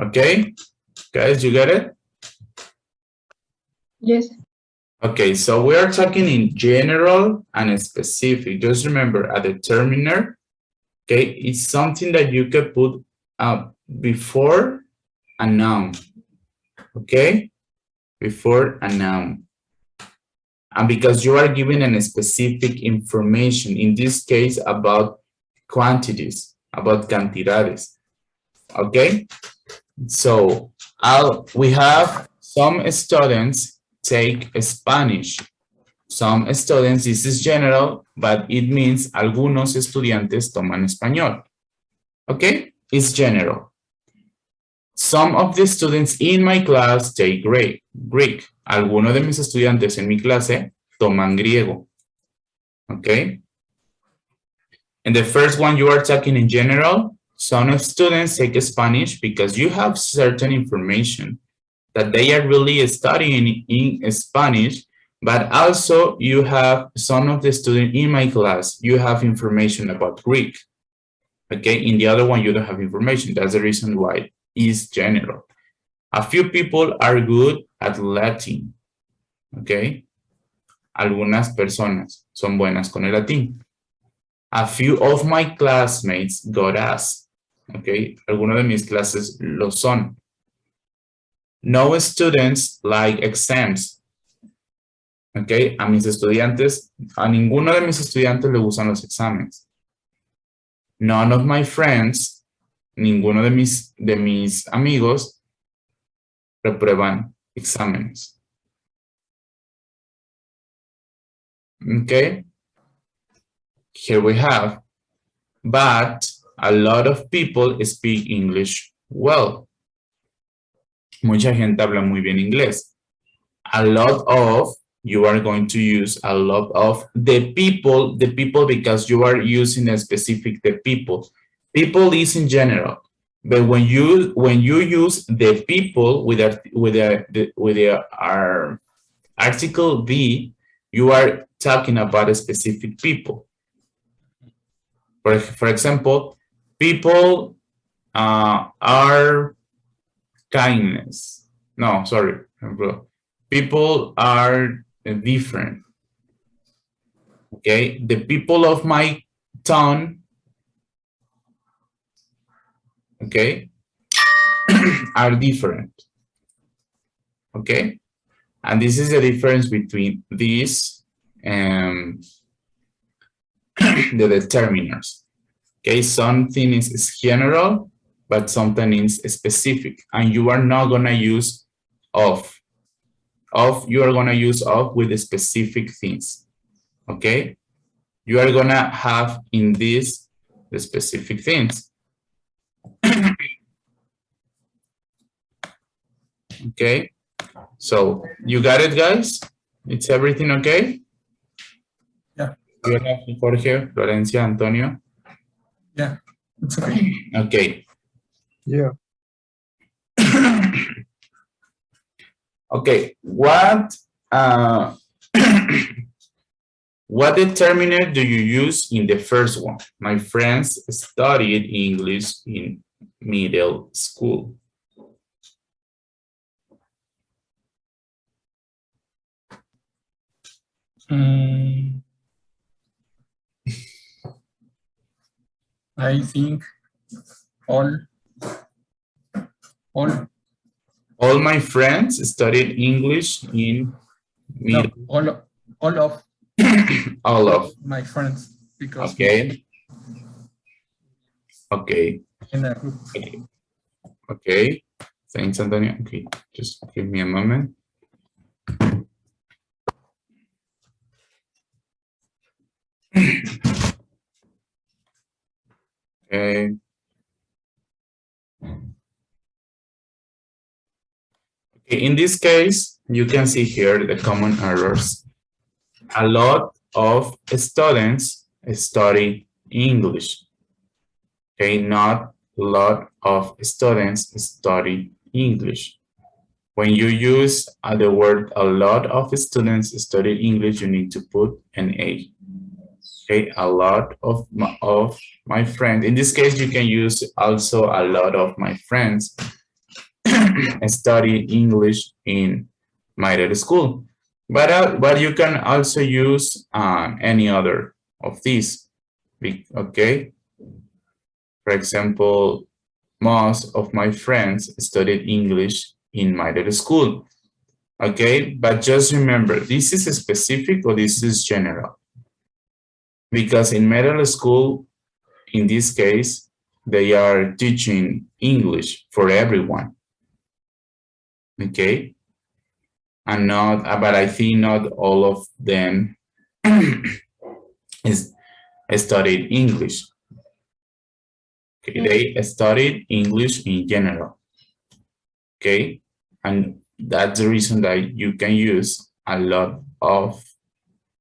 Okay, guys, you get it? Yes. Okay, so we are talking in general and specific. Just remember, a determiner, okay, it's something that you can put before a noun, okay? Before a noun. And because you are given a specific information, in this case, about quantities, about cantidades, okay? So we have some students take Spanish. Some students, this is general, but it means algunos estudiantes toman español. Okay, it's general. Some of the students in my class take Greek. Algunos de mis estudiantes en mi clase toman griego. Okay. And the first one, you are talking in general. Some students take Spanish because you have certain information that they are really studying in Spanish, but also you have some of the students in my class, you have information about Greek. Okay, in the other one, you don't have information. That's the reason why it's general. A few people are good at Latin. Okay, algunas personas son buenas con el latín. A few of my classmates got A's. Okay, algunos de mis clases lo son. No students like exams. Okay, a mis estudiantes, a ninguno de mis estudiantes le gustan los exámenes. None of my friends, ninguno de mis amigos reprueban exámenes. Okay, here we have, but a lot of people speak English well. Mucha gente habla muy bien inglés. A lot of, you are going to use a lot of the people because you are using a specific the people. People is in general, but when you use the people with our article the, you are talking about a specific people. For example, people are kindness. No, sorry. People are different. Okay, the people of my town, okay, are different. Okay, and this is the difference between this and the determiners. Okay, something is general, but something is specific, and you are not gonna use of. You are gonna use of with the specific things. Okay, you are gonna have in this the specific things. Okay, so you got it, guys? It's everything okay? Yeah. You have Jorge, Florencia, Antonio? Yeah, it's okay. Okay. Yeah. Okay, what what determiner do you use in the first one? My friends studied English in middle school. I think all All my friends studied English in middle. No, all of All of my friends, because okay. Okay. in a group. Okay. Thanks, Antonio. Okay, just give me a moment. Okay. Okay, in this case, you can see here the common errors. A lot of students study English. Okay, not a lot of students study English. When you use the word a lot of students study English, you need to put an A. Okay, a lot of my friends. In this case, you can use also a lot of my friends study English in middle school. But you can also use any other of these. Okay. For example, most of my friends studied English in middle school. Okay, but just remember, this is specific or this is general. Because in middle school, in this case, they are teaching English for everyone. Okay, and not, but I think not all of them is studied English. Okay, they studied English in general. Okay, and that's the reason that you can use a lot of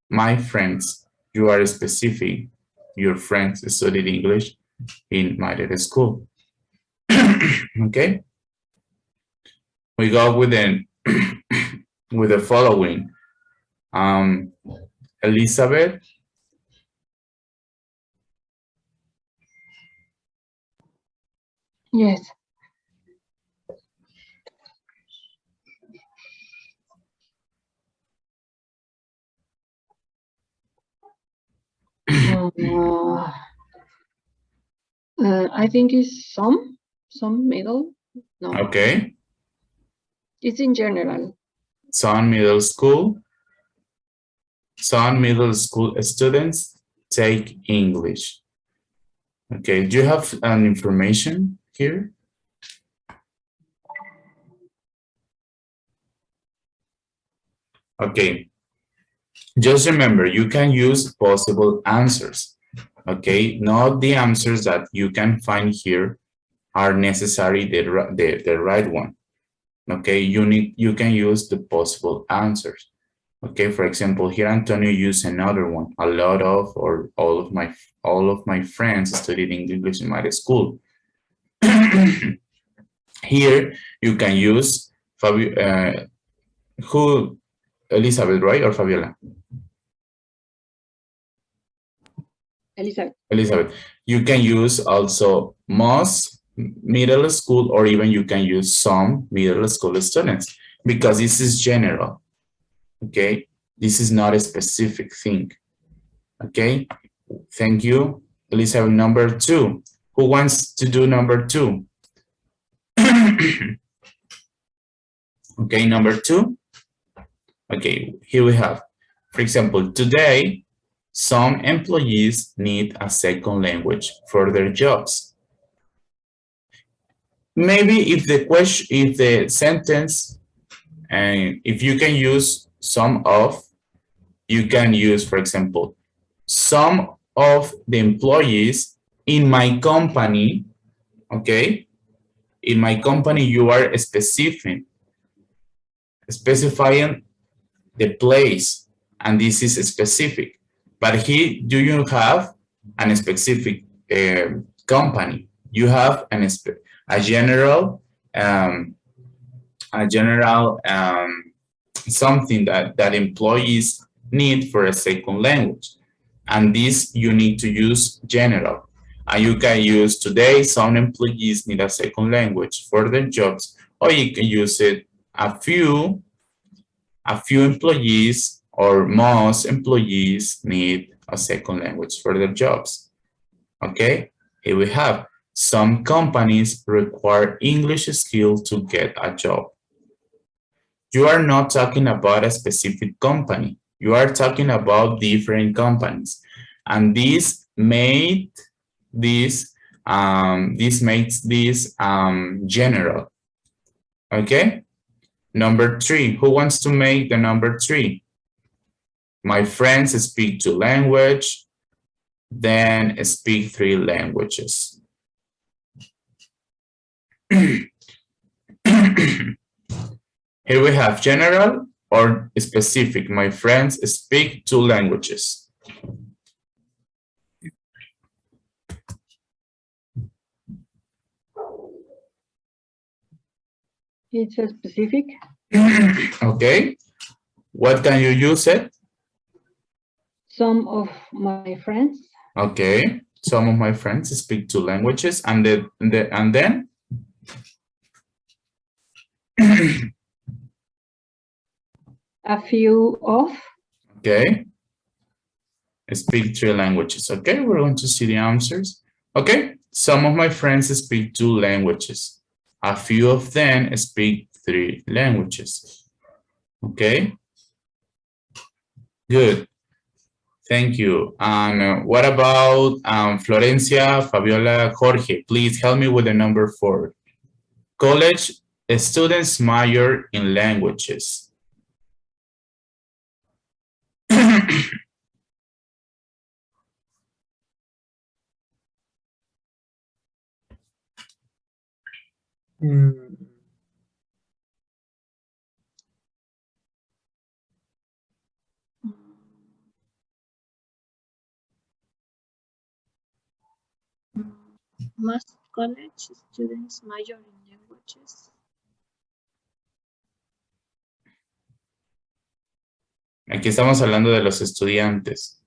my friends. You are specific. Your friends studied English in middle school. Okay, we go with the with the following. Elizabeth. Yes. I think it's some middle. No. Okay. It's in general. Some middle school. Some middle school students take English. Okay, do you have an information here? Okay, just remember, you can use possible answers. Okay, not the answers that you can find here are necessarily the right one. Okay, you can use the possible answers. Okay, for example, here Antonio used another one. A lot of or all of my friends studied English in my school. Here you can use who, Elizabeth, right, or Fabiola? Elizabeth. Elizabeth. You can use also most middle school, or even you can use some middle school students, because this is general. Okay, this is not a specific thing. Okay, thank you. Elizabeth, number 2. Who wants to do number 2? Okay, number 2. Okay, here we have, for example, today, some employees need a second language for their jobs. Maybe if the question, if the sentence, and if you can use some of, you can use, for example, some of the employees in my company, okay? In my company, you are specifying the place, and this is specific. But here, do you have a specific company? You have a general something that employees need for a second language, and this you need to use general. And you can use today some employees need a second language for their jobs, or you can use it a few employees or most employees need a second language for their jobs. Okay, here we have some companies require English skills to get a job. You are not talking about a specific company. You are talking about different companies, and this makes this general. Okay. Number 3, who wants to make the number 3? My friends speak 2 languages, then speak 3 languages. Here we have general or specific. My friends speak 2 languages. It's a specific. Okay. What can you use it? Some of my friends. Okay. Some of my friends speak 2 languages, and then A few of. Okay. Speak 3 languages. Okay, we're going to see the answers. Okay, some of my friends speak 2 languages. A few of them speak 3 languages. Okay, good. Thank you. And what about Florencia, Fabiola, Jorge? Please help me with the number 4. College students major in languages. Mm, Most college students major in languages. Aquí estamos hablando de los estudiantes.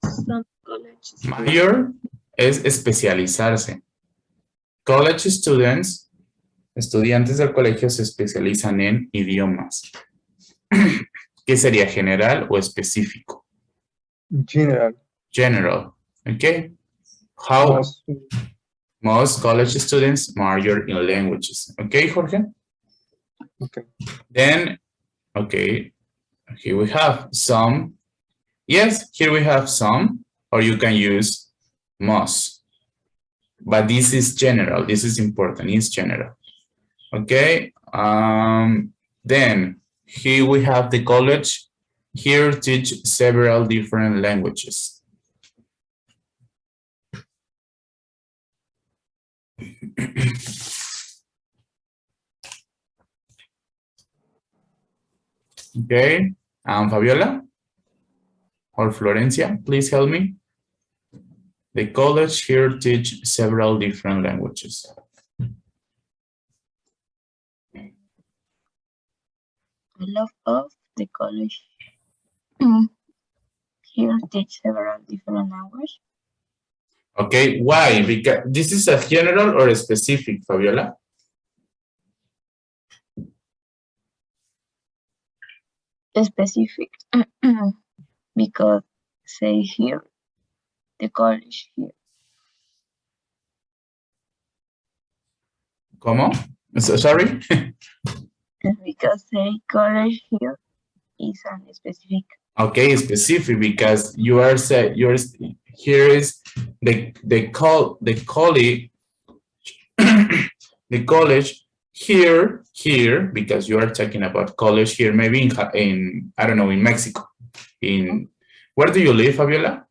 Some colleges. Major es especializarse. College students, estudiantes del colegio se especializan en idiomas. ¿Qué sería general o específico? general. General, okay. How Most, most college students major in languages. Okay, Jorge? okay. Then, okay, here we have some. Yes, here we have some, or you can use most. But this is general. This is important. It's general. Okay. Then here we have the college. Here teach several different languages. Okay. Fabiola or Florencia, please help me. The college here teach several different languages. A lot of the college here teach several different languages. Okay, why? Because this is a general or a specific, Fabiola? Specific because say here the college here. ¿Cómo? So, sorry? Because say college here is an specific. Okay, specific because you are said yours here is the college the college here because you are talking about college here maybe in I don't know in Mexico. In where do you live, Fabiola?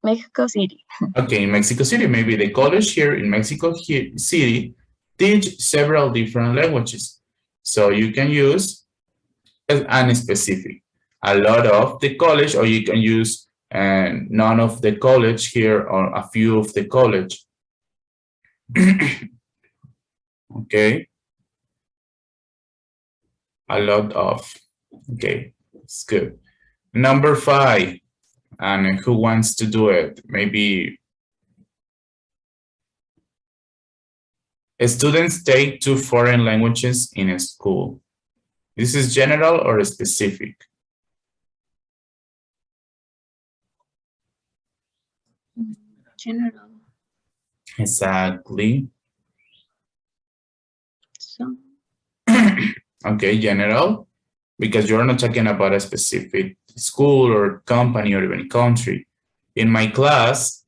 Mexico City. Okay, in Mexico City, maybe the college here in Mexico City teach several different languages. So you can use an specific. A lot of the college, or you can use none of the college here or a few of the college. Okay. A lot of. Okay, it's good. Number 5. And who wants to do it? Maybe students take 2 foreign languages in a school. This is general or specific? General. Exactly. So Okay, general, because you're not talking about a specific school or company or even country. In my class,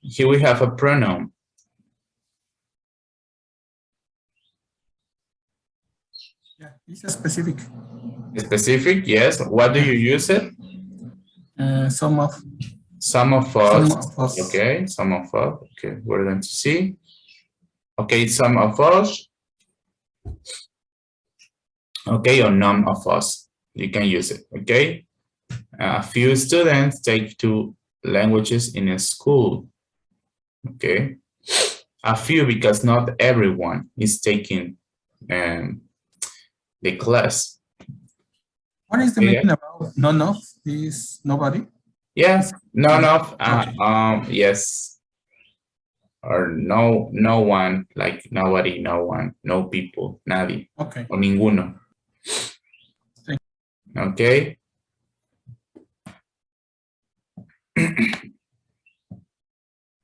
here we have a pronoun. Yeah, it's a specific. Specific, yes. What do you use it? Some of Some of us. Some of us. Okay, some of us. Okay, we're going to see. Okay, some of us. Okay, or none of us. you can use it, okay? A few students take 2 languages in a school, okay? A few, because not everyone is taking the class. What is the Okay. meaning about none of? Is nobody? Yes, none of, Okay. yes, or no one, like nobody, no one, no people, nadie, Okay. o ninguno. Okay.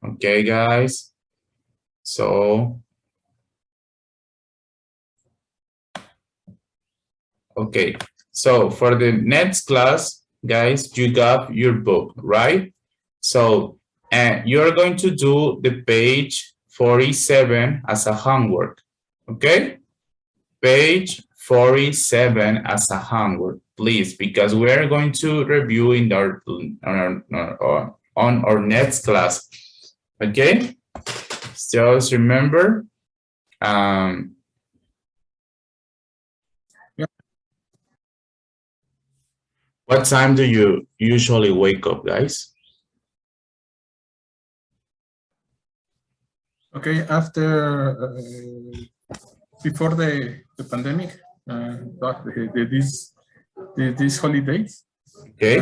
Okay, guys. So, okay. So for the next class, guys, you got your book, right? So, you're going to do the page 47 as a homework, okay? Page 47 as a homework, please, because we are going to review in on our next class, okay? Just remember, what time do you usually wake up, guys? Okay, after before the pandemic, these holidays, Okay,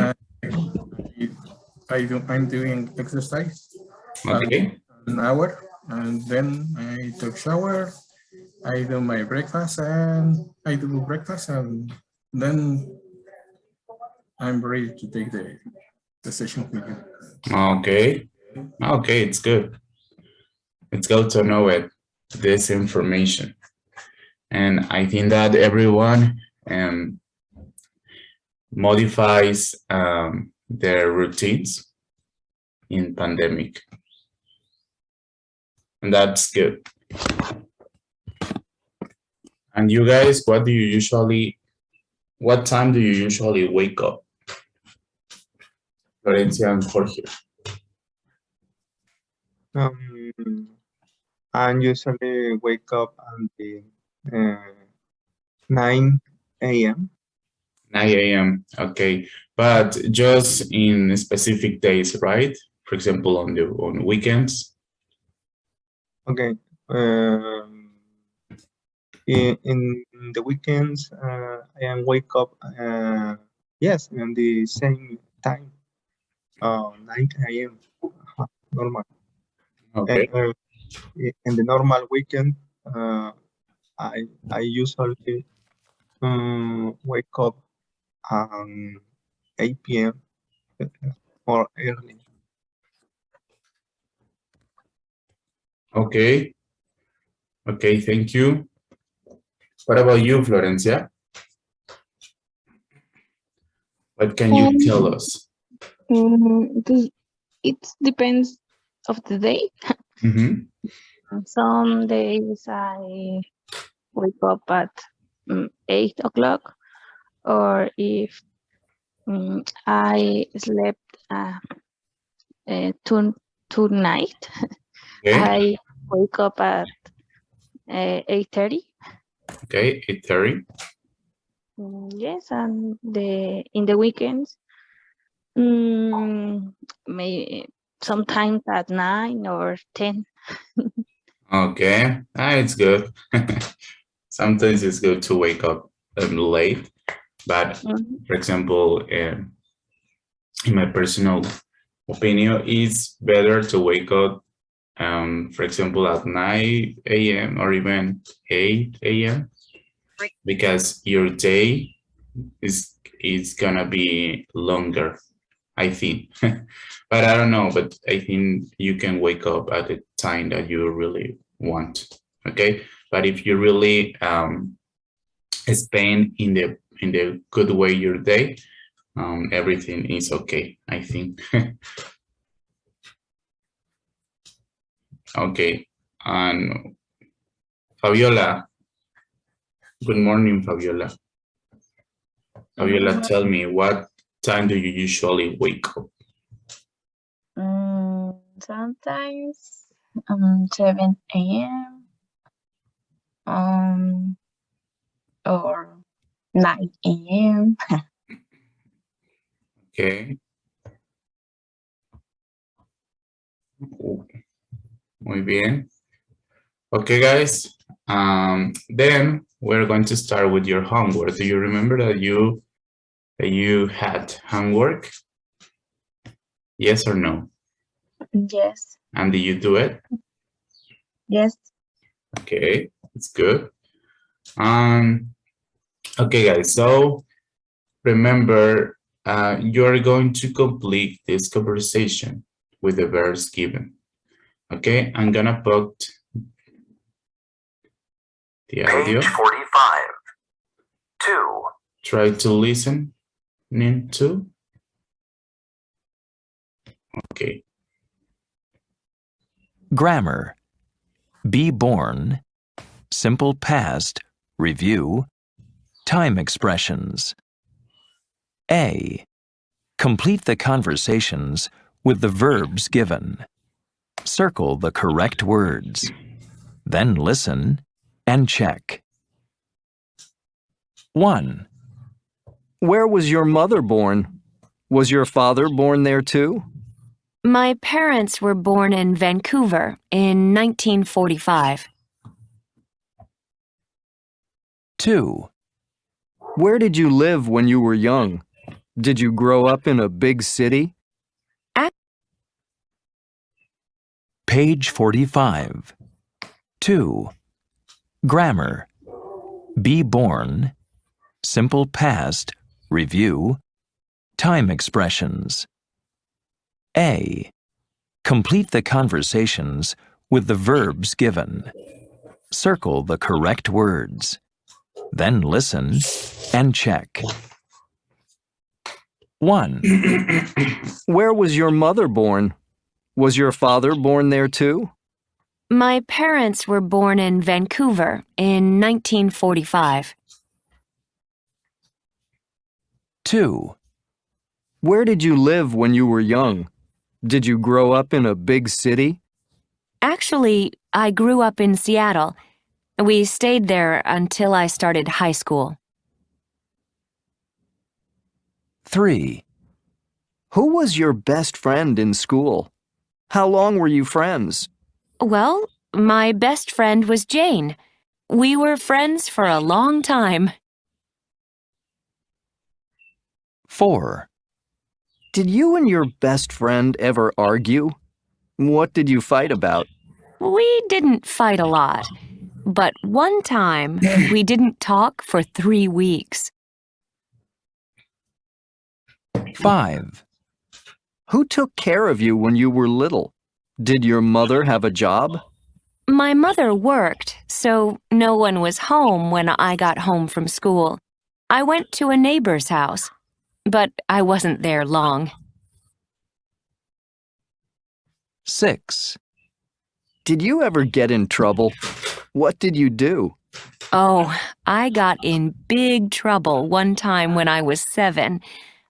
I'm doing exercise okay, an hour, and then I took shower. I do my breakfast, and then I'm ready to take the session with you. okay, okay, it's good. It's good to know it, this information. And I think that everyone modifies their routines in pandemic. And that's good. And you guys, what time do you usually wake up? Florencia and Jorge. I usually wake up at the 9 a.m. 9 a.m. Okay, but just in specific days, right? For example, on weekends. Okay. In the weekends, I am wake up. Yes, in the same time. 9 a.m. Normal. Okay. And in the normal weekend, I usually wake up 8 p.m. or early. Okay. Okay, thank you. What about you, Florencia? What can you tell us? It depends of the day. Mm-hmm. Some days I wake up at 8 o'clock, or if I slept tonight, Okay. I wake up at 8:30. Okay, 8:30. Yes, and in the weekends, may sometimes at 9 or 10. Okay, it's good. Sometimes it's good to wake up late, but for example, in my personal opinion, it's better to wake up, for example, at 9 a.m. or even 8 a.m. because your day is gonna be longer, I think. But I don't know, but I think you can wake up at the time that you really want. Okay, but if you really spend in the good way your day, everything is okay, I think. Okay, and Fabiola, good morning, Fabiola. Fabiola, tell me, what time do you usually wake up? Sometimes 7 a.m. Or 9 a.m. Okay. Muy bien. Okay, guys. Then we're going to start with your homework. Do you remember that you had homework? Yes or no? Yes. And did you do it? Yes. Okay, it's good. Okay, guys. So remember, you're going to complete this conversation with the verbs given. Okay, I'm gonna put the audio. Page 45. 2. Try to listen to. Okay. Grammar. Be born. Simple past. Review. Time expressions. A. Complete the conversations with the verbs given. Circle the correct words. Then listen and check. 1. Where was your mother born? Was your father born there too? My parents were born in Vancouver in 1945. 2. Where did you live when you were young? Did you grow up in a big city? Page 45. 2. Grammar. Be born. Simple past. Review. Time expressions. A. Complete the conversations with the verbs given. Circle the correct words. Then listen and check. 1. Where was your mother born? Was your father born there too? My parents were born in Vancouver in 1945. 2. Where did you live when you were young? Did you grow up in a big city? Actually, I grew up in Seattle. We stayed there until I started high school. 3. Who was your best friend in school? How long were you friends? Well, my best friend was Jane. We were friends for a long time. 4. Did you and your best friend ever argue? What did you fight about? We didn't fight a lot, but one time we didn't talk for 3 weeks. 5. Who took care of you when you were little? Did your mother have a job? My mother worked, so no one was home when I got home from school. I went to a neighbor's house, but I wasn't there long. 6. Did you ever get in trouble? What did you do? Oh, I got in big trouble one time when I was 7.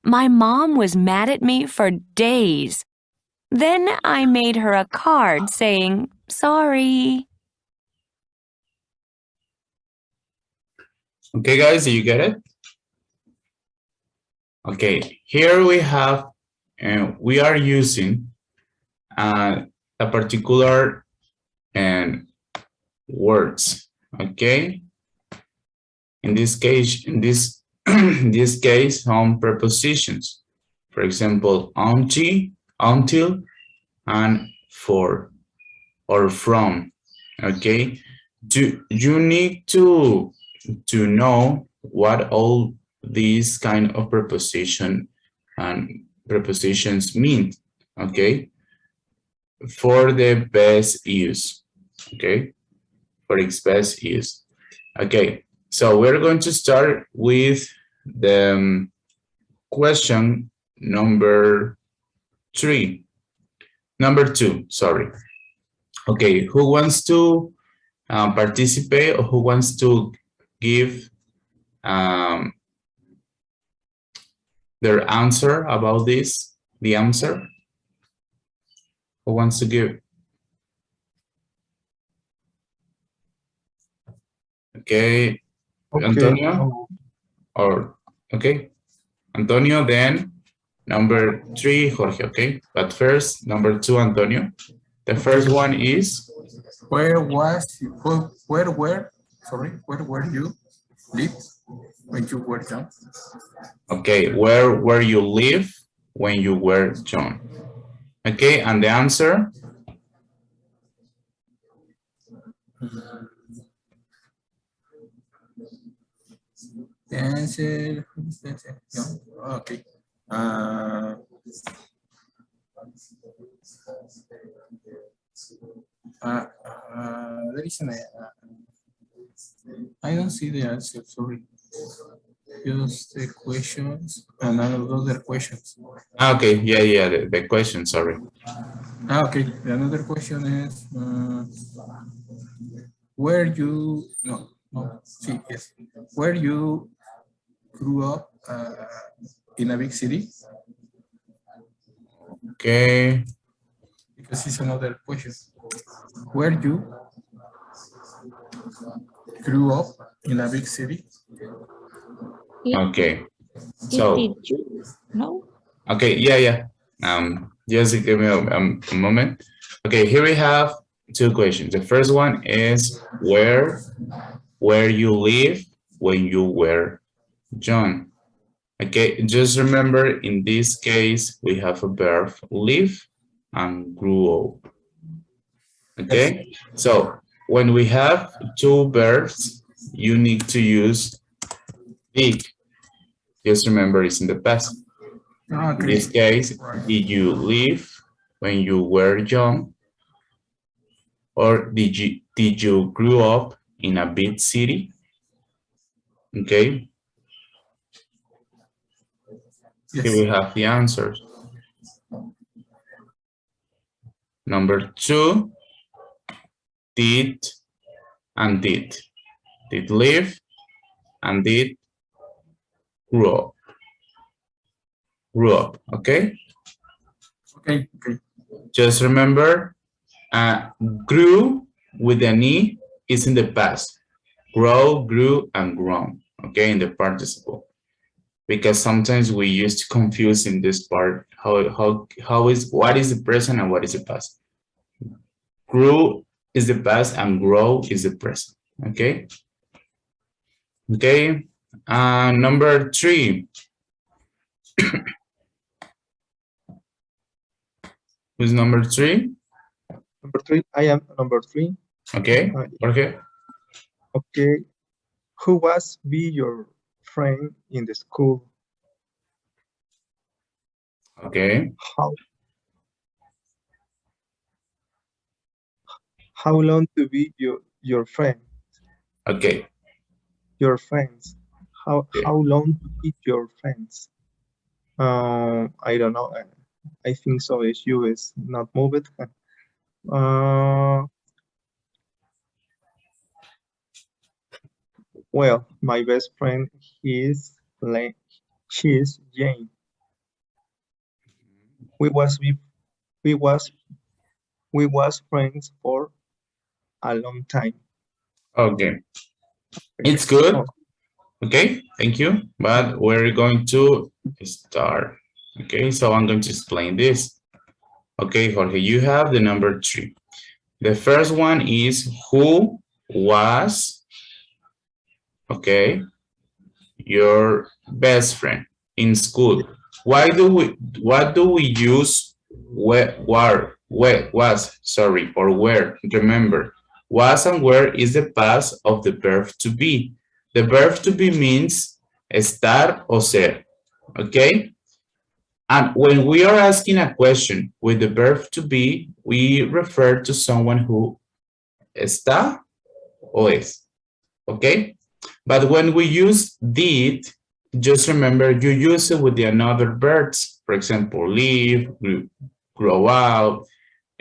My mom was mad at me for days. Then I made her a card saying, "Sorry." Okay, guys, do you get it? Okay, here we have, we are using a particular words. Okay. In this case, in this case, some prepositions. For example, until, and for, or from. Okay. You need to know what all these kind of prepositions mean. Okay. For the best use. Okay. For its best use. Okay. So we're going to start with the question number 2, sorry. Okay, who wants to participate, or who wants to give their answer about this? The answer? Who wants to give? Okay. Okay. Antonio? Or, okay, Antonio, then number 3, Jorge, okay? But first, number 2, Antonio. The first one is, Where were you live when you were young? okay, where were you live when you were young? Okay, and the answer? The answer, okay. There is an, I don't see the answer, sorry. Just the questions and another questions. Okay, yeah, the question, sorry. Okay, the another question is, where you, see, yes. Where you grew up in a big city? Okay, Because it's another question. Where you grew up in a big city? okay. So, Did you know? okay, yeah. Just give me a moment. Okay, here we have 2 questions. The first one is where you live when you were young. Okay, just remember in this case we have a verb live and grew up. Okay, so when we have 2 verbs, you need to use did. Just remember it's in the past. In this case, did you live when you were young? Or did you grow up in a big city? Okay. Yes. Here we have the answers. Number 2, did and did. Did live and did grew up. Grew up, okay? Okay. Just remember, grew with an E is in the past. Grow, grew, and grown, okay, in the participle. Because sometimes we used to confuse in this part what is the present and what is the past. Grew is the past and grow is the present, okay? Okay, number 3. Who's number 3? Number 3, I am number 3. Okay, Jorge. Okay. Who was be your friend in the school? Okay. How long to be your friend? Okay. Your friends. How long to keep your friends? I don't know. I think so. Issue is not moved. Well, my best friend she's Jane. We was friends for a long time. Okay. It's good. Okay, thank you. But we're going to start. Okay, so I'm going to explain this. Okay, Jorge, you have the number 3. The first one is who was, okay, your best friend in school. What do we use was, sorry, or where? Remember, was and where is the past of the verb to be. The verb to be means estar o ser, okay? And when we are asking a question with the verb to be, we refer to someone who está o es, okay? But when we use did, just remember you use it with the another verbs. For example, live, grow out,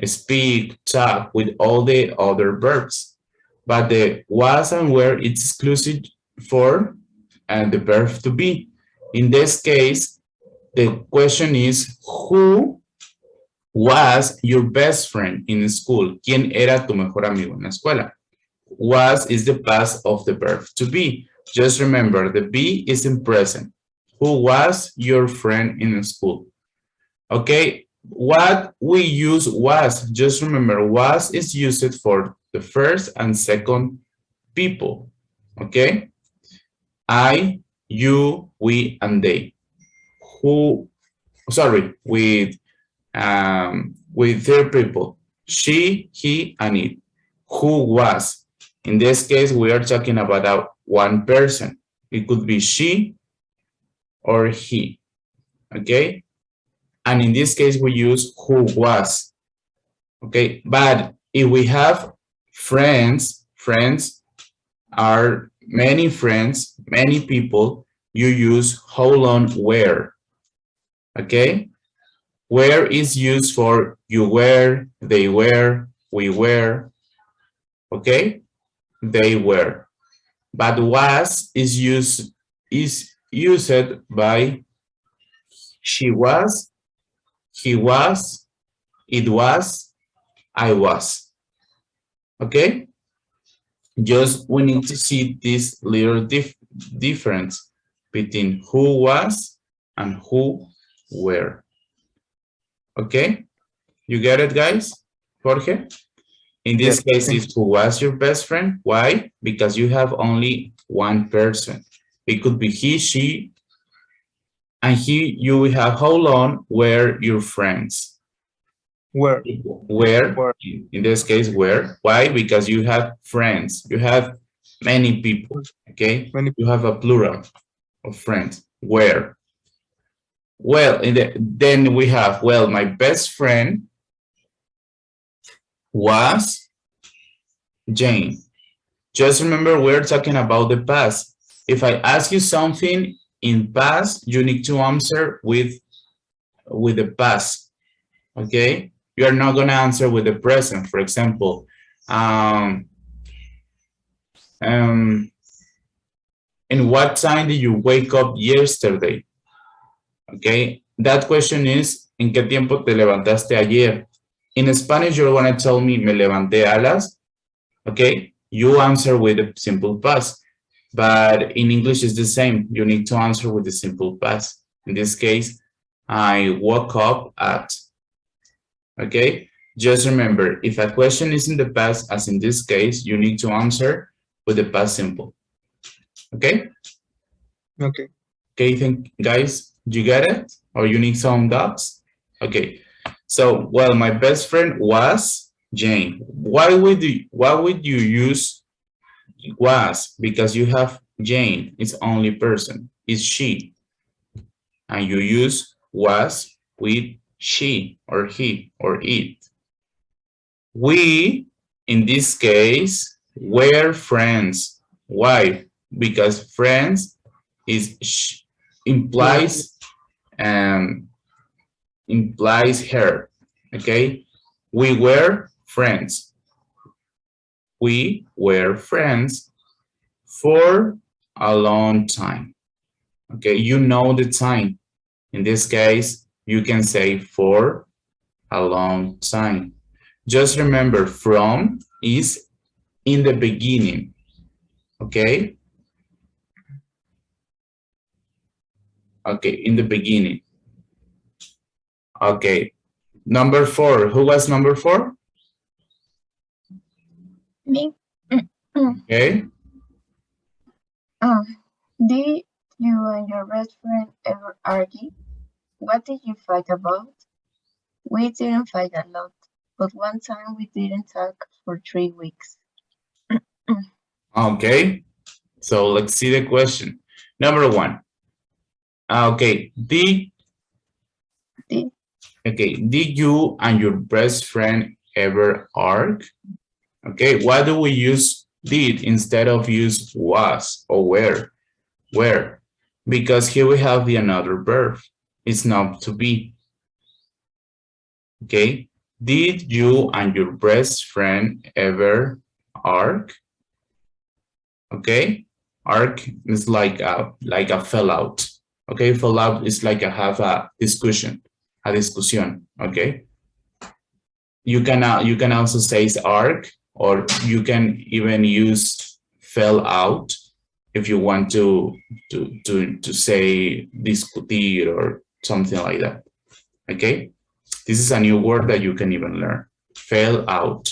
speak, talk, with all the other verbs. But the was and where it's exclusive for the verb to be. In this case, the question is who was your best friend in school? ¿Quién era tu mejor amigo en la escuela? Was is the past of the verb to be. Just remember, the be is in present. Who was your friend in school? Okay, what we use was, just remember, was is used for the first and second people. Okay, I, you, we, and they. Who, sorry, with third people, she, he, and it. Who was? In this case, we are talking about one person. It could be she or he, okay? And in this case, we use who was, okay? But if we have friends, friends are many friends, many people, you use how long where, okay? Where is used for you were, they were, we were, okay? They were. But was is used by she was, he was, it was, I was. Okay? Just we need to see this little difference between who was and who were. Okay? You get it, guys? Jorge? In this case, it's who was your best friend. Why? Because you have only one person. It could be he, she, and you will have how long were your friends. Where? In this case, where? Why? Because you have friends. You have many people, okay? You have a plural of friends. Where? Well, then we have, well, my best friend was Jane. Just remember, we're talking about the past. If I ask you something in past, you need to answer with the past, okay? You are not going to answer with the present. For example, in what time did you wake up yesterday? Okay, that question is, ¿en qué tiempo te levantaste ayer? In Spanish, you're going to tell me, me levanté a las, okay? You answer with the simple past. But in English, it's the same. You need to answer with the simple past. In this case, I woke up at, okay? Just remember, if a question is in the past, as in this case, you need to answer with the past simple. Okay? Okay. Okay, guys, you get it? Or you need some dots? Okay. So, well, my best friend was Jane. Why would you use was? Because you have Jane, it's only person, it's she. And you use was with she or he or it. We, in this case, were friends. Why? Because friends implies her, okay? We were friends. We were friends for a long time. Okay, you know the time. In this case, you can say for a long time. Just remember, from is in the beginning. Okay? Okay, in the beginning. Okay. Number 4. Who was number 4? Me. Okay. Did you and your best friend ever argue? What did you fight about? We didn't fight a lot, but one time we didn't talk for 3 weeks. Okay. So let's see the question. Number 1. Okay. Did you and your best friend ever argue? Okay. Why do we use did instead of use was or were? Where? Because here we have the another verb. It's not to be. Okay. Did you and your best friend ever argue? Okay. Argue is like a fell out. Okay. Fell out is like have a discussion. A discussion. Okay. You can also say argue, or you can even use fell out. if you want to say discutir or something like that. Okay, this is a new word that you can even learn. Fell out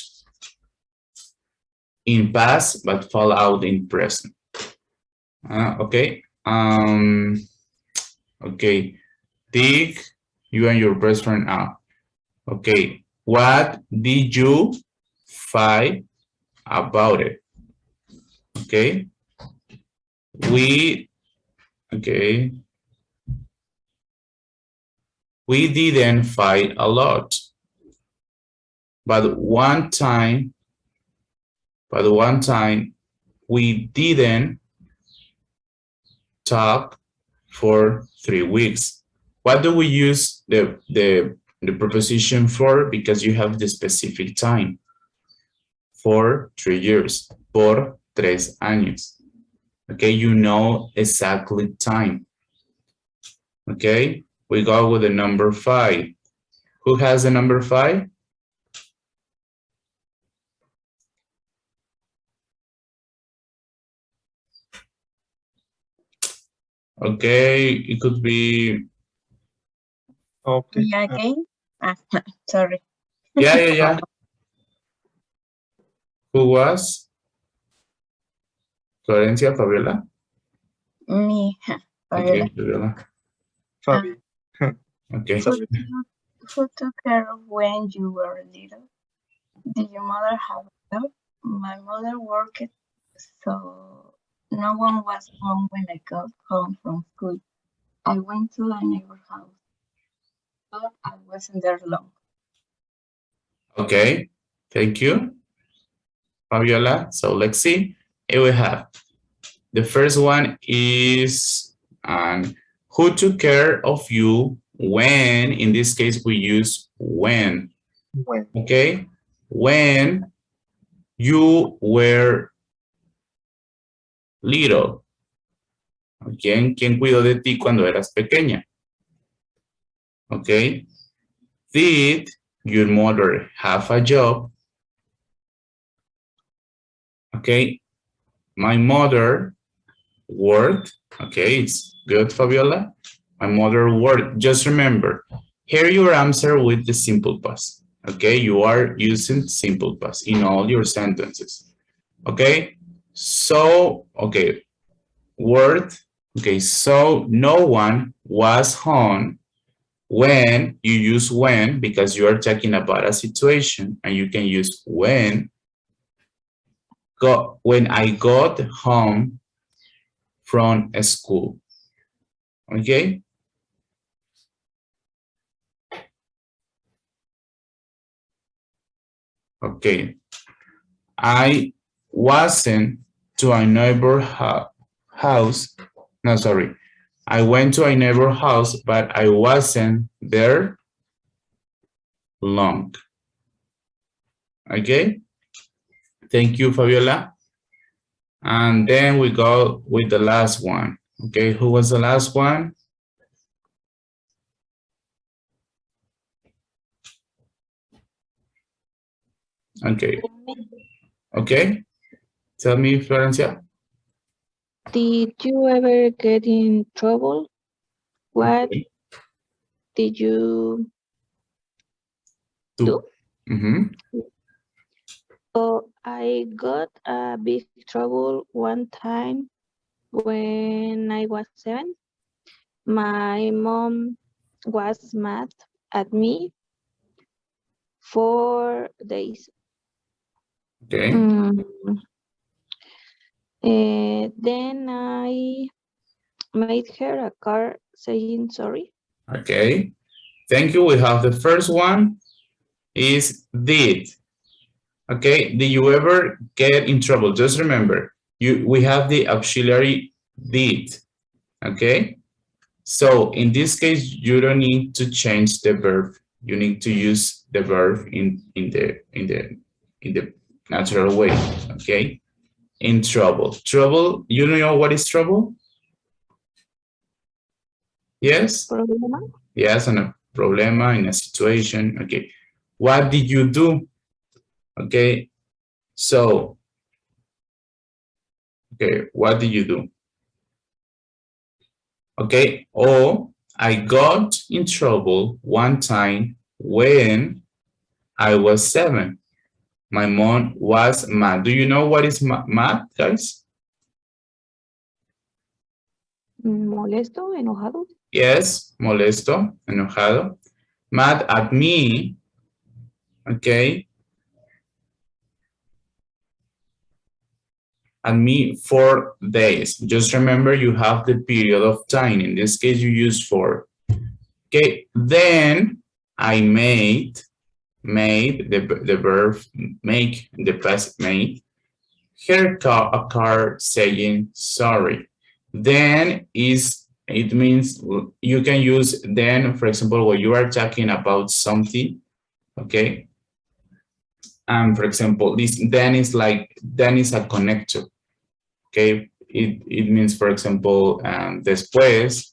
in past, but fall out in present. Okay. Okay. Dig, you and your best friend out. Okay. What did you fight about it? Okay. Okay. We didn't fight a lot. But one time we didn't talk for 3 weeks. What do we use the preposition for? Because you have the specific time. For 3 years. Por 3 años. Okay, you know exactly time. Okay, we go with the number 5. Who has the number 5? Okay, it could be. Okay. Me again? Sorry. Yeah. Who was? Florencia, Fabiola? Me. Okay, Fabiola. Fabiola. Fabi. Okay. Who took care of when you were little? Did your mother have a job? My mother worked, so no one was home when I got home from school. I went to a neighbor house, but I wasn't there long. Okay, thank you, Fabiola. So let's see. Here we have the first one is who took care of you when, in this case, we use when. When. Okay, when you were little. ¿Quién cuidó de ti cuando eras pequeña? Okay. Did your mother have a job? Okay. My mother worked. Okay, it's good, Fabiola. My mother worked. Just remember, here your answer with the simple past. Okay, you are using simple past in all your sentences. Okay, so, okay, word. Okay, so no one was home when you use when because you are talking about a situation and you can use when I got home from school. Okay. Okay. I wasn't to a neighbor house. No, sorry. I went to a neighbor house, but I wasn't there long. Okay. Thank you, Fabiola. And then we go with the last one. Okay, who was the last one? Okay. Okay. Tell me, Florencia. Did you ever get in trouble? What did you do? So I got a big trouble one time when I was 7. My mom was mad at me for days. Okay. Then I made her a card saying sorry. Okay. Thank you. We have the first one is did. Okay. Did you ever get in trouble? Just remember, we have the auxiliary did. Okay. So in this case, you don't need to change the verb. You need to use the verb in the natural way. Okay. In trouble. Trouble, you know what is trouble? Yes? Problema. Yes, and a problema in a situation. Okay. What did you do? Okay. So, okay, what did you do? Okay, or I got in trouble one time when I was 7. My mom was mad. Do you know what is mad, guys? Molesto, enojado. Yes, molesto, enojado. Mad at me, okay? At me for days. Just remember you have the period of time. In this case, you use for. Okay, then I made the verb make, the past made, her a card saying sorry. Then it means you can use then, for example, when you are talking about something, okay? And for example, this then is a connector, okay? It means, for example, después,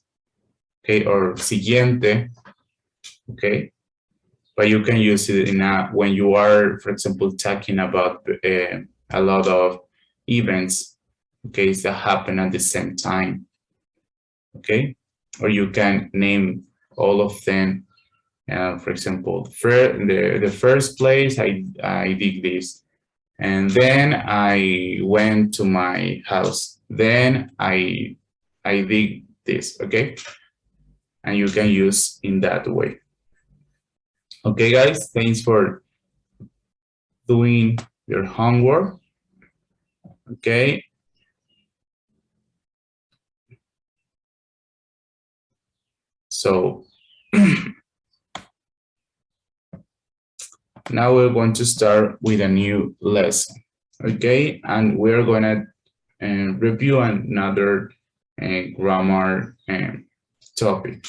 okay, or siguiente, okay? But you can use it in when you are, for example, talking about a lot of events, okay, that happen at the same time, okay? Or you can name all of them. For example, the first place I did this, and then I went to my house. Then I did this, okay? And you can use in that way. Okay, guys, thanks for doing your homework. Okay. So now we're going to start with a new lesson. Okay, and we're going to review another grammar topic.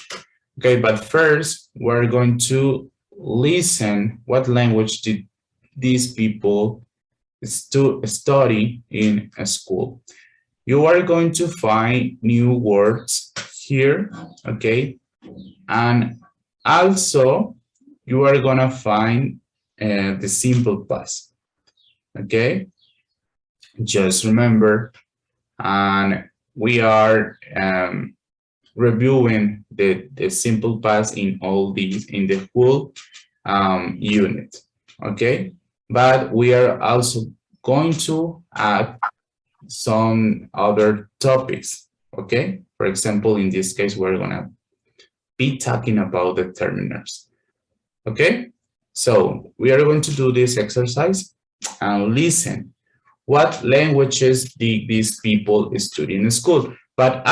Okay, but first we're going to listen what language did these people study in a school. You are going to find new words here, okay? And also you are gonna find the simple past, okay? Just remember, and we are reviewing the simple past in all these, in the whole unit, okay? But we are also going to add some other topics, okay? For example, in this case, we're gonna be talking about determiners, okay? So we are going to do this exercise and listen. What languages did these people study in school? But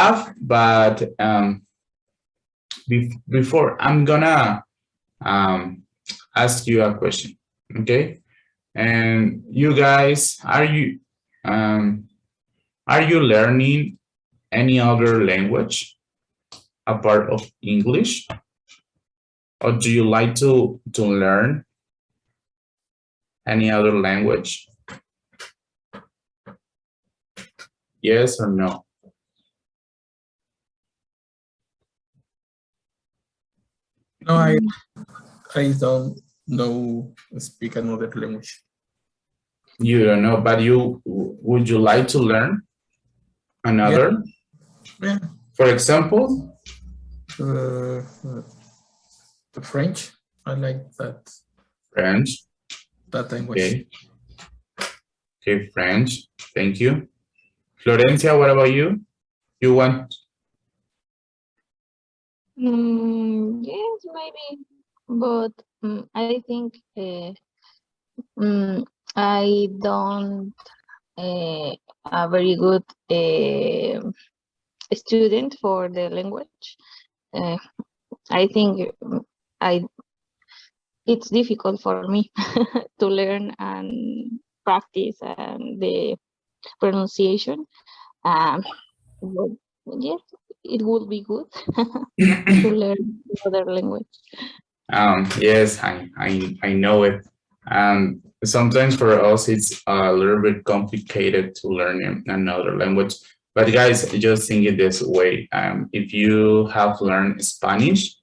before, I'm gonna ask you a question, okay? And you guys, are you learning any other language apart of English? Or do you like to learn any other language? Yes or no? No, I don't know speak another language. You don't know, but would you like to learn another? Yeah. For example? The French. I like that. French. That language. Okay. Okay, French. Thank you. Florencia, what about you? You want? Yes, maybe, but I think I don't a very good student for the language. I think I it's difficult for me to learn and practice and the pronunciation. But yes, it would be good to learn another language. Yes, I know it. Sometimes for us it's a little bit complicated to learn another language. But guys, just think it this way. If you have learned Spanish,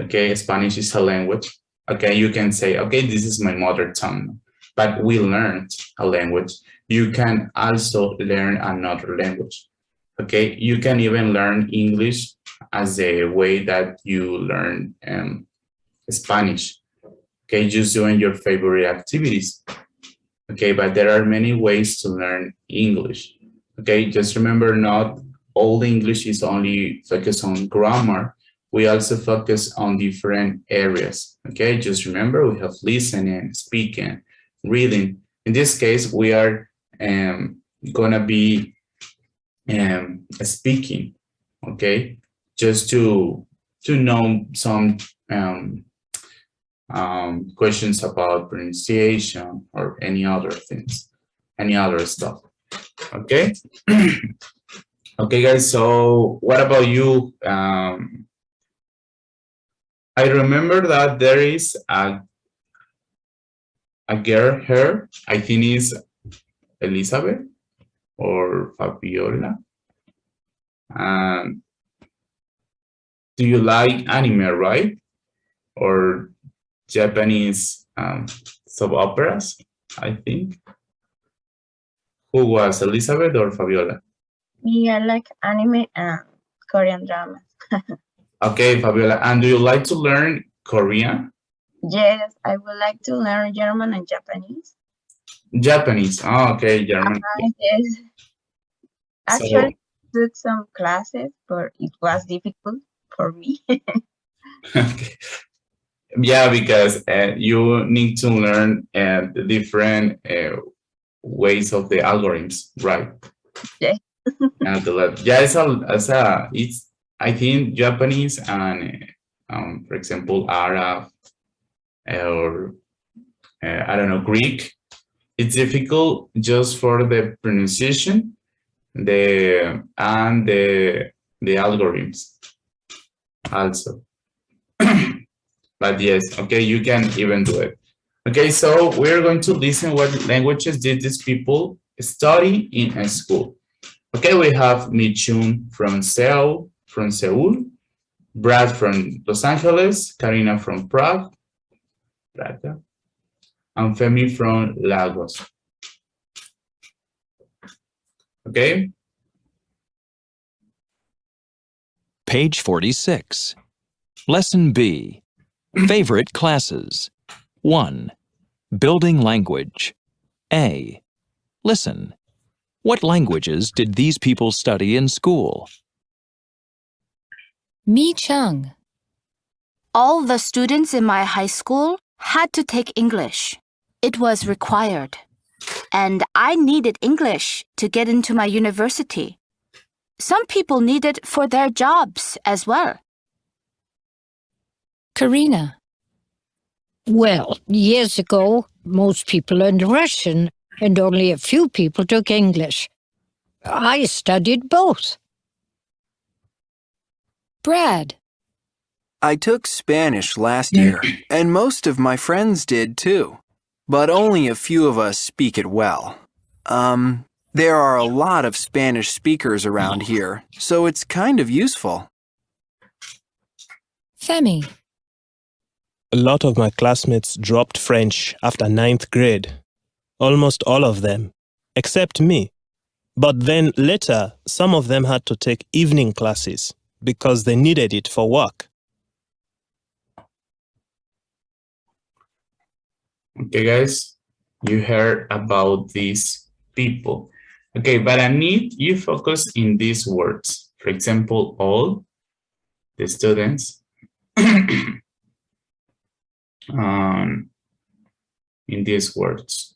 okay, Spanish is a language. Okay, you can say, okay, this is my mother tongue, but we learned a language. You can also learn another language. Okay, you can even learn English as the way that you learn Spanish. Okay, just doing your favorite activities. Okay, but there are many ways to learn English. Okay, just remember, not all English is only focused on grammar. We also focus on different areas. Okay, just remember we have listening, speaking, reading. In this case, we are gonna be speaking. Okay, just to know some questions about pronunciation or any other things, any other stuff. Okay. Okay, guys. So what about you? I remember that there is a girl here. I think is Elizabeth or Fabiola. Do you like anime, right? Or Japanese soap operas, I think. Who was, Elizabeth or Fabiola? Me, I like anime and Korean dramas. Okay, Fabiola. And do you like to learn Korean? Yes, I would like to learn German and Japanese. Japanese. Oh, okay, German. Yes. So, Actually, took some classes, but it was difficult for me. okay. Yeah, because you need to learn the different ways of the algorithms, right? Yeah. Yeah, it's I think Japanese and for example Arab or I don't know, Greek. It's difficult just for the pronunciation, the algorithms also. But yes, okay, you can even do it. Okay, so we're going to listen what languages did these people study in a school. Okay, we have Michun from Seoul, Brad from Los Angeles, Karina from Prague, and Femi from Lagos. Okay. Page 46. Lesson B. Favorite classes. 1. Building language. A. Listen. What languages did these people study in school? Mi Chung. All the students in my high school had to take English. It was required. And I needed English to get into my university. Some people need it for their jobs as well. Karina. Well, years ago, most people learned Russian and only a few people took English. I studied both. Brad. I took Spanish last year, and most of my friends did too. But only a few of us speak it well. There are a lot of Spanish speakers around here, so it's kind of useful. Femi. A lot of my classmates dropped French after 9th grade. Almost all of them, except me. But then later, some of them had to take evening classes because they needed it for work. Okay, guys, you heard about these people. Okay, but I need you focus in these words. For example, all the students in these words.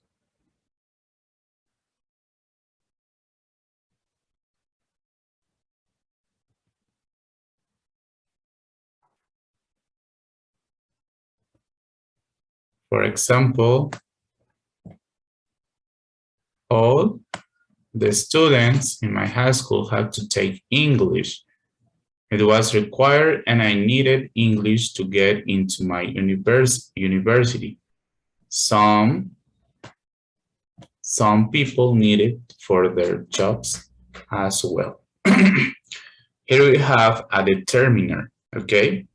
For example, all the students in my high school had to take English. It was required and I needed English to get into my university. Some people need it for their jobs as well. Here we have a determiner, okay?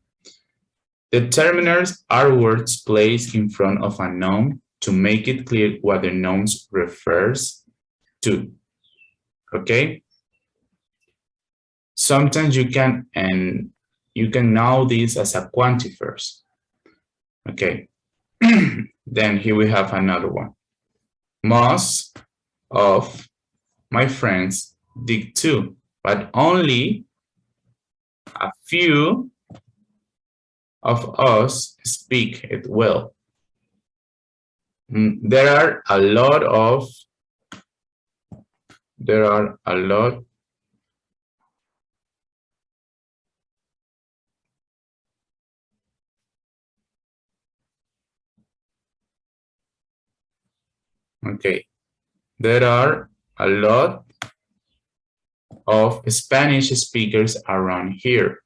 Determiners are words placed in front of a noun to make it clear what the noun refers to, okay? sometimes you can know this as a quantifiers. Okay. Then here we have another one. Most of my friends did too, but only a few of us speak it well. There are a lot. Okay, there are a lot of Spanish speakers around here.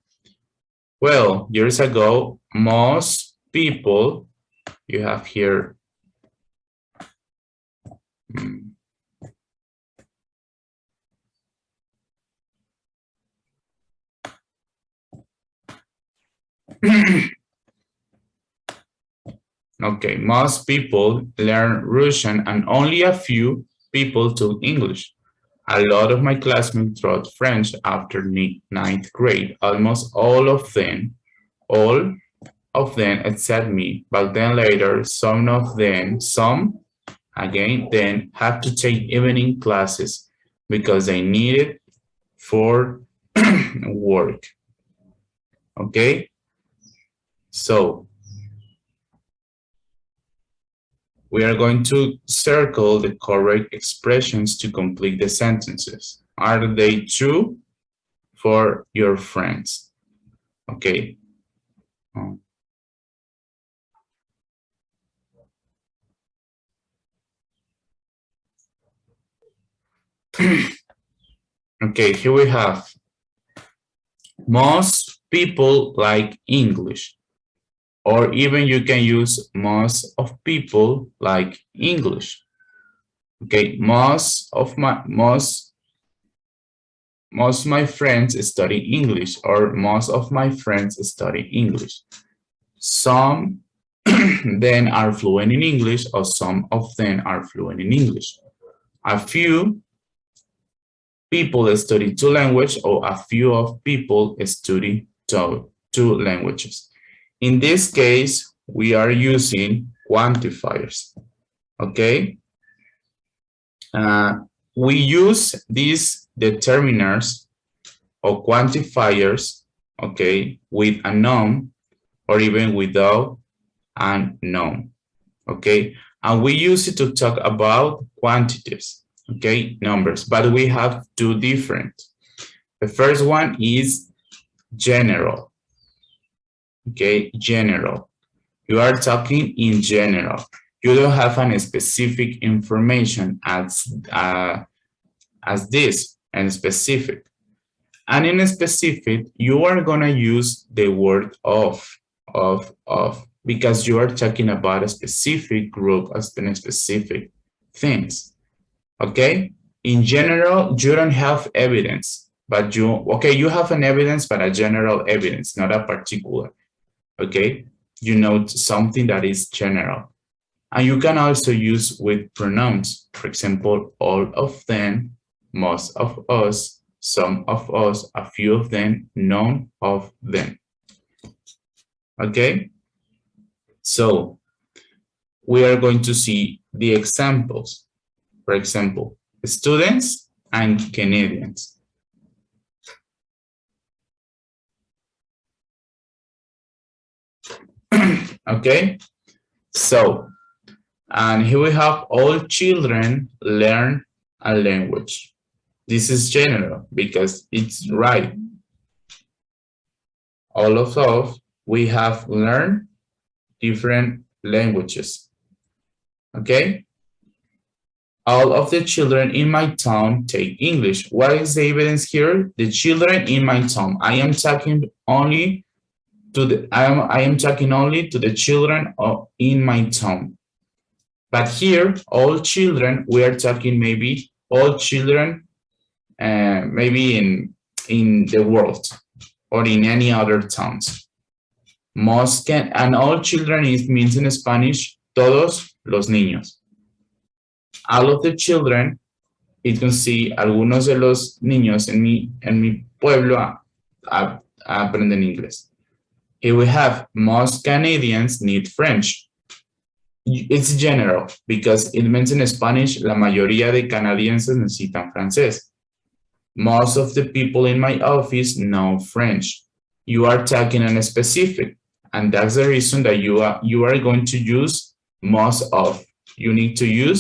Well, years ago, most people, you have here, okay, most people learn Russian and only a few people took English. A lot of my classmates taught French after ninth grade. Almost all of them except me, but then later some again then had to take evening classes because they needed for work. Okay, so we are going to circle the correct expressions to complete the sentences. Are they true for your friends? Okay. Okay, here we have most people like English, or even you can use most of people like English. Okay, most of my friends study English, or most of my friends study English. Some then are fluent in English, or some of them are fluent in English. A few people study two languages, or a few of people study two languages. In this case, we are using quantifiers, okay? We use these determiners or quantifiers, okay, with a noun or even without a noun, okay? And we use it to talk about quantities, okay, numbers, but we have two different. The first one is general, okay, general. You are talking in general. You don't have any specific information as this and specific. And in a specific, you are gonna use the word of, because you are talking about a specific group of specific things, okay? In general, you don't have evidence, but you have an evidence, but a general evidence, not a particular, okay? You know something that is general. And you can also use with pronouns. For example, all of them, most of us, some of us, a few of them, none of them. Okay? So we are going to see the examples. For example, students and Canadians. Okay? So, and here we have all children learn a language. This is general because it's right. All of us, we have learned different languages. Okay? All of the children in my town take English. What is the evidence here? The children in my town. I am talking only to the children in my town. But here, all children, we are talking maybe all children, maybe in the world or in any other towns. Most can, and all children means in Spanish, todos los niños. All of the children it can see algunos de los niños en mi pueblo aprenden inglés. Here we have most Canadians need French. It's general because it means in Spanish, la mayoría de canadienses necesitan francés. Most of the people in my office know French. You are talking on a specific, and that's the reason that you are going to use most of. You need to use